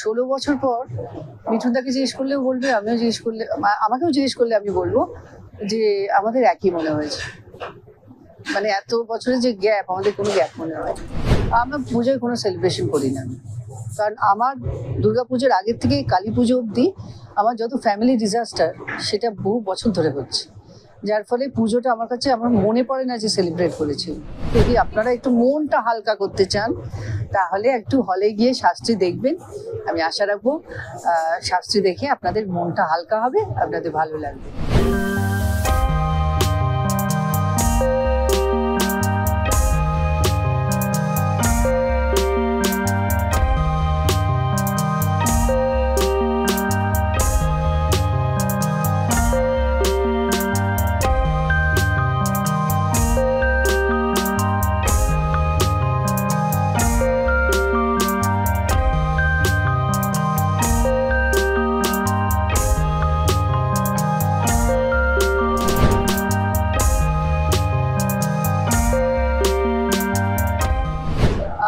16 বছর পর মিঠুনদাকে জিজ্ঞেস করলেও বলবে, আমিও জিজ্ঞেস করলে, আমাকেও জিজ্ঞেস করলে আমি বলবো যে আমাদের একই মনে হয়েছে। মানে এত বছরের যে গ্যাপ, আমাদের কোনো গ্যাপ মনে হয়। আমরা পুজোয় কোনো সেলিব্রেশন করি না, কারণ আমার দুর্গাপুজোর আগের থেকে কালী পুজো অবধি আমার যত ফ্যামিলি ডিজাস্টার সেটা বহু বছর ধরে হচ্ছে, যার ফলে পুজোটা আমার কাছে আমার মনে পড়ে না যে সেলিব্রেট করেছি। যদি আপনারা একটু মনটা হালকা করতে চান তাহলে একটু হলে গিয়ে শাস্ত্রী দেখবেন। আমি আশা রাখবো শাস্ত্রী দেখে আপনাদের মনটা হালকা হবে, আপনাদের ভালো লাগবে।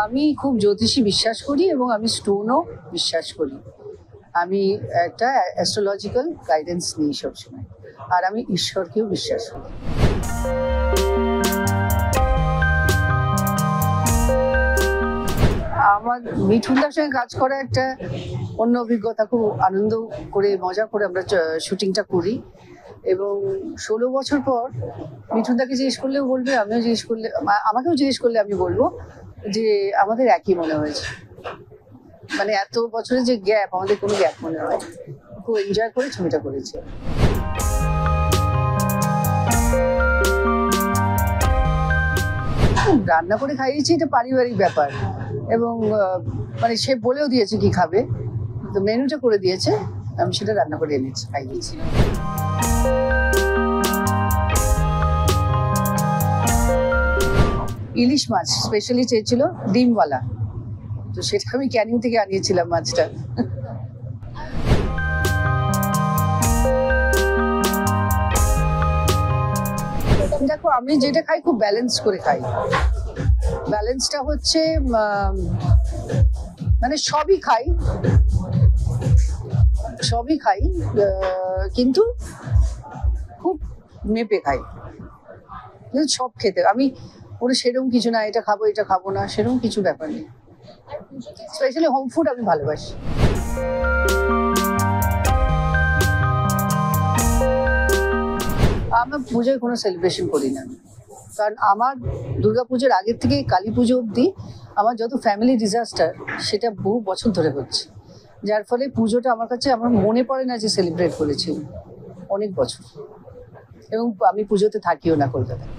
আমি খুব জ্যোতিষী বিশ্বাস করি এবং আমি স্টোনও বিশ্বাস করি। আমি একটা অ্যাস্ট্রোলজিক্যাল গাইডেন্স নিই সবসময়, আর আমি ঈশ্বরকেও বিশ্বাস করি। আমার মিঠুনদার সঙ্গে কাজ করা একটা অন্য অভিজ্ঞতা, খুব আনন্দ করে মজা করে আমরা শুটিংটা করি। এবং 16 বছর পর মিঠুনদাকে জিজ্ঞেস করলেও বলবে, আমিও জিজ্ঞেস করলে, আমাকেও জিজ্ঞেস করলে আমি বলবো যে আমাদের একই মনে হয়েছে। মানে এত বছরের যে গ্যাপ, আমাদের কোনো গ্যাপ মনে হয়। খুব এনজয় করে ছবিটা করেছি। রান্না করে খাইয়েছি, এটা পারিবারিক ব্যাপার। এবং মানে সে বলেও দিয়েছে কি খাবে, তো মেনুটা করে দিয়েছে, আমি সেটা রান্না করে এনেছি, খাইয়েছি। ইলিশ মাছ স্পেশালি চেয়েছিল, ডিমওয়ালা, তো সেটা আমি ক্যানিং থেকে আনিয়েছিলাম মাছটা। দেখো, আমি যেটা খাই খুব ব্যালেন্স করে খাই। ব্যালেন্সটা হচ্ছে মানে সবই খাই কিন্তু খুব মেপে খাই। সব খেতে আমি ওরা সেরকম কিছু না, এটা খাবো এটা খাবো না, সেরকম কিছু ব্যাপার নেই। স্পেশালি হোম ফুড আমি ভালোবাসি। আমরা পুজোয় কোনো সেলিব্রেশন করি না, কারণ আমার দুর্গাপুজোর আগের থেকে কালী পুজো অবধি আমার যত ফ্যামিলি ডিজাস্টার সেটা বহু বছর ধরে হচ্ছে, যার ফলে পুজোটা আমার কাছে আমার মনে পড়ে না যে সেলিব্রেট করেছি অনেক বছর। এবং আমি পুজোতে থাকিও না কলকাতায়।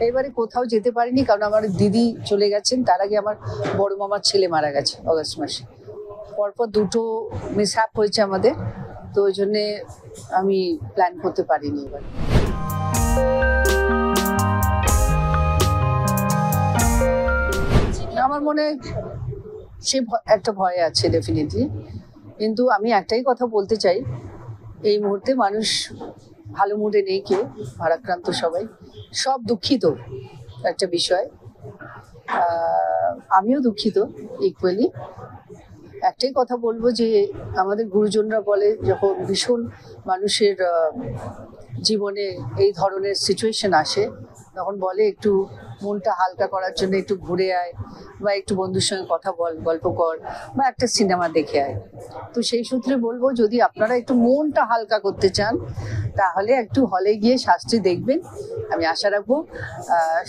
এবারে কোথাও যেতে পারিনি, কারণ আমার দিদি চলে গেছেন, তার আগে আমার বড় মামার ছেলে মারা গেছে অগস্ট মাসে। পরপর দুটো মিসহ্যাপ হয়েছে আমাদের, তো ওই জন্যে আমি প্ল্যান করতে পারিনি এবার। আমার মনে সে একটা ভয় আছে ডেফিনেটলি, কিন্তু আমি একটাই কথা বলতে চাই, এই মুহূর্তে মানুষ ভালো মুডে নেই, কেউ ভারাক্রান্ত, সব দুঃখিত একটা বিষয়। আমিও দুঃখিত ইকুয়ালি। একটাই কথা বলবো যে আমাদের গুরুজনরা বলে, যখন ভীষণ মানুষের জীবনে এই ধরনের সিচুয়েশন আসে, তখন বলে একটু মনটা হালকা করার জন্য একটু ঘুরে আয়, বা একটু বন্ধুর সঙ্গে কথা বল, গল্প কর, বা একটা সিনেমা দেখে আয়। তো সেই সূত্রে বলবো, যদি আপনারা একটু মনটা হালকা করতে চান তাহলে একটু হলে গিয়ে শাস্ত্রী দেখবেন। আমি আশা রাখবো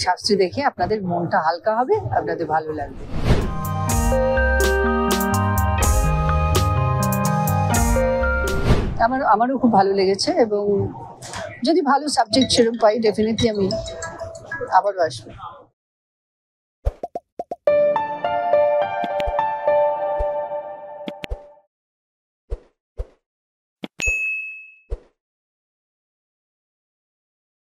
শাস্ত্রী দেখে আপনাদের মনটা হালকা হবে, আপনাদের ভালো লাগবে। আমারও খুব ভালো লেগেছে, এবং যদি ভালো সাবজেক্ট সেরকম পাই ডেফিনেটলি আমি আবারও আসবো।